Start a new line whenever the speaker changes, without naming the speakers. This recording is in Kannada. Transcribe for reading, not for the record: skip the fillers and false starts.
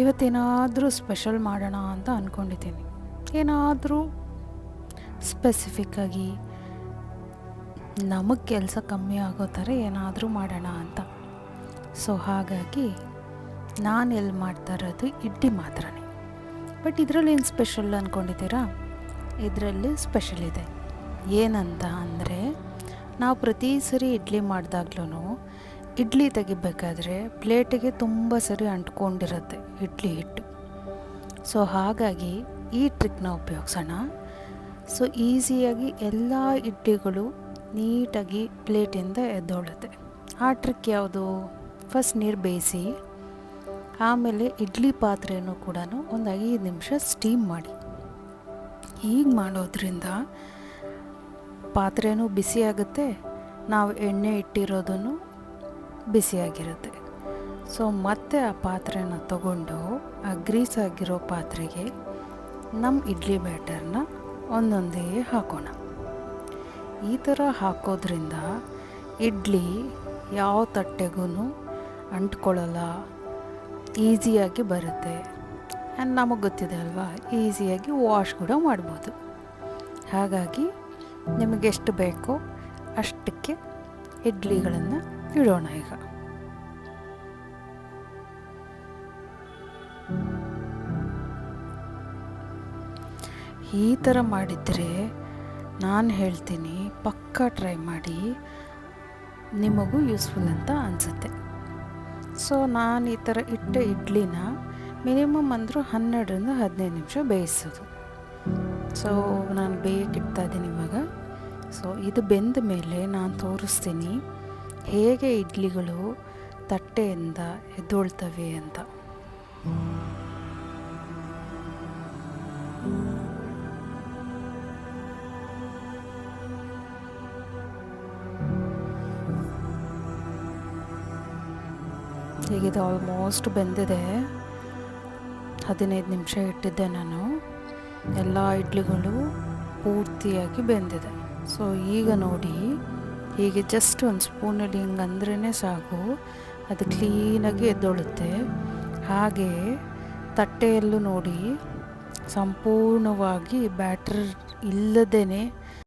ಇವತ್ತೇನಾದರೂ ಸ್ಪೆಷಲ್ ಮಾಡೋಣ ಅಂತ ಅಂದ್ಕೊಂಡಿದ್ದೀನಿ. ಏನಾದರೂ ಸ್ಪೆಸಿಫಿಕ್ಕಾಗಿ ನಮಗೆ ಕೆಲಸ ಕಮ್ಮಿ ಆಗೋ ಥರ ಏನಾದರೂ ಮಾಡೋಣ ಅಂತ. ಸೊ ಹಾಗಾಗಿ ನಾನು ಎಲ್ಲಿ ಮಾಡ್ತಾ ಇರೋದು ಇಡ್ಲಿ ಮಾತ್ರನೇ. ಬಟ್ ಇದರಲ್ಲಿ ಏನು ಸ್ಪೆಷಲ್ ಅಂದ್ಕೊಂಡಿದ್ದೀರಾ? ಇದರಲ್ಲಿ ಸ್ಪೆಷಲ್ ಇದೆ. ಏನಂತ ಅಂದರೆ, ನಾವು ಪ್ರತಿ ಸರಿ ಇಡ್ಲಿ ಮಾಡಿದಾಗ್ಲೂ ಇಡ್ಲಿ ತೆಗಿಬೇಕಾದ್ರೆ ಪ್ಲೇಟಿಗೆ ತುಂಬ ಸರಿ ಅಂಟ್ಕೊಂಡಿರುತ್ತೆ ಇಡ್ಲಿ ಹಿಟ್ಟು. ಸೊ ಹಾಗಾಗಿ ಈ ಟ್ರಿಕ್ನ ಉಪಯೋಗಿಸೋಣ. ಸೊ ಈಸಿಯಾಗಿ ಎಲ್ಲ ಇಡ್ಲಿಗಳು ನೀಟಾಗಿ ಪ್ಲೇಟಿಂದ ಎದ್ದೋಳುತ್ತೆ. ಆ ಟ್ರಿಕ್ ಯಾವುದು? ಫಸ್ಟ್ ನೀರು ಬೇಯಿಸಿ, ಆಮೇಲೆ ಇಡ್ಲಿ ಪಾತ್ರೆನೂ ಕೂಡ ಒಂದು 5 ನಿಮಿಷ ಸ್ಟೀಮ್ ಮಾಡಿ. ಹೀಗೆ ಮಾಡೋದ್ರಿಂದ ಪಾತ್ರೆನೂ ಬಿಸಿಯಾಗುತ್ತೆ, ನಾವು ಎಣ್ಣೆ ಇಟ್ಟಿರೋದನ್ನು ಬಿಸಿಯಾಗಿರುತ್ತೆ. ಸೊ ಮತ್ತೆ ಆ ಪಾತ್ರೆನ ತಗೊಂಡು ಆ ಗ್ರೀಸ್ ಆಗಿರೋ ಪಾತ್ರೆಗೆ ನಮ್ಮ ಇಡ್ಲಿ ಬ್ಯಾಟರ್ನ ಒಂದೊಂದೇ ಹಾಕೋಣ. ಈ ಥರ ಹಾಕೋದ್ರಿಂದ ಇಡ್ಲಿ ಯಾವ ತಟ್ಟೆಗೂ ಅಂಟ್ಕೊಳ್ಳಲ್ಲ, ಈಸಿಯಾಗಿ ಬರುತ್ತೆ. ಆ್ಯಂಡ್ ನಮಗೆ ಗೊತ್ತಿದೆ ಅಲ್ವಾ, ಈಸಿಯಾಗಿ ವಾಶ್ ಕೂಡ ಮಾಡ್ಬೋದು. ಹಾಗಾಗಿ ನಿಮಗೆಷ್ಟು ಬೇಕೋ ಅಷ್ಟಕ್ಕೆ ಇಡ್ಲಿಗಳನ್ನು ಇಡೋಣ. ಈಗ ಈ ಥರ ಮಾಡಿದರೆ ನಾನು ಹೇಳ್ತೀನಿ, ಪಕ್ಕಾ ಟ್ರೈ ಮಾಡಿ, ನಿಮಗೂ ಯೂಸ್ಫುಲ್ ಅಂತ ಅನಿಸುತ್ತೆ. ಸೊ ನಾನು ಈ ಥರ ಇಟ್ಟ ಇಡ್ಲಿನ ಮಿನಿಮಮ್ ಅಂದರೂ 12ರಿಂದ 15 ನಿಮಿಷ ಬೇಯಿಸೋದು. ಸೊ ನಾನು ಬೇಯಕ್ಕಿಡ್ತಾ ಇದ್ದೀನಿ ಇವಾಗ. ಸೊ ಇದು ಬೆಂದ ಮೇಲೆ ನಾನು ತೋರಿಸ್ತೀನಿ ಹೇಗೆ ಇಡ್ಲಿಗಳು ತಟ್ಟೆಯಿಂದ ಎದ್ದೊಳ್ತವೆ ಅಂತ. ಹೀಗಿದೆ, ಆಲ್ಮೋಸ್ಟ್ ಬೆಂದಿದೆ. 15 ನಿಮಿಷ ಇಟ್ಟಿದ್ದೆ ನಾನು. ಎಲ್ಲ ಇಡ್ಲಿಗಳು ಪೂರ್ತಿಯಾಗಿ ಬೆಂದಿದೆ. ಸೊ ಈಗ ನೋಡಿ, ಹೀಗೆ ಜಸ್ಟ್ ಒಂದು ಸ್ಪೂನಲ್ಲಿ ಹಿಂಗೆ ಅಂದ್ರೇ ಸಾಕು, ಅದು ಕ್ಲೀನಾಗಿ ಎದ್ದೊಳುತ್ತೆ. ಹಾಗೆ ತಟ್ಟೆಯಲ್ಲೂ ನೋಡಿ, ಸಂಪೂರ್ಣವಾಗಿ ಬ್ಯಾಟರ್ ಇಲ್ಲದೇ